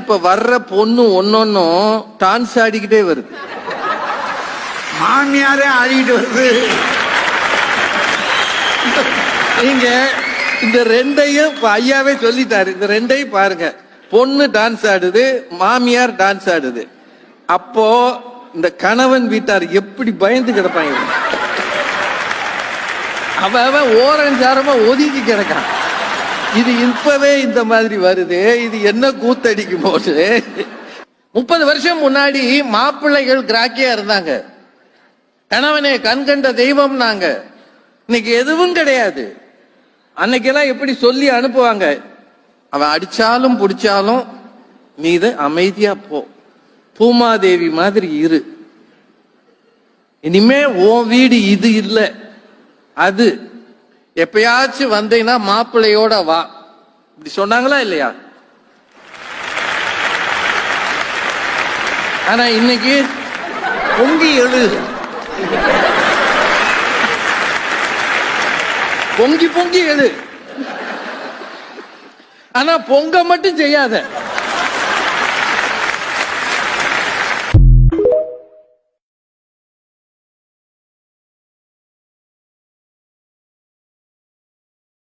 இப்ப வர்ற பொண்ணு ஒன்னொன்னும் டான்ஸ் ஆடிக்கிட்டே வருது. மாமியாரே ஆடிக்கிட்டு வருது. நீங்க இந்த ரெண்டையும் ஐயாவே சொல்லிட்டாரு, இந்த ரெண்டையும் பாருங்க. பொண்ணு டான்ஸ் ஆடுது, மாமியார் டான்ஸ் ஆடுது. அப்போ இந்த கணவன் வீட்டார் எப்படி பயந்து கிடப்பாங்க. அவன் ஓரஞ்சாரமா ஒதுக்கி கிடக்கான். இது இப்பவே இந்த மாதிரி வருது, இது என்ன கூத்தடிக்கும் போது. 30 வருஷம் முன்னாடி மாப்பிள்ளைகள் கிராக்கியா இருந்தாங்க, கணவனே கண்கண்ட தெய்வம் நாங்க. இன்னைக்கு எதுவும் கிடையாது. அன்னைக்கெல்லாம் எப்படி சொல்லி அனுப்புவாங்க, அவன் அடிச்சாலும் புடிச்சாலும் நீ அமைதியா போ, பூமாதேவி மாதிரி இரு, இனிமே உன் வீடு இது இல்ல அது, எப்பயாச்சும் வந்தீங்கன்னா மாப்பிள்ளையோட வா, இப்படி சொன்னாங்களா இல்லையா? ஆனா இன்னைக்கு பொங்கி எழு, பொங்கி பொங்கி எழு, ஆனா பொங்க மட்டும் செய்யாத.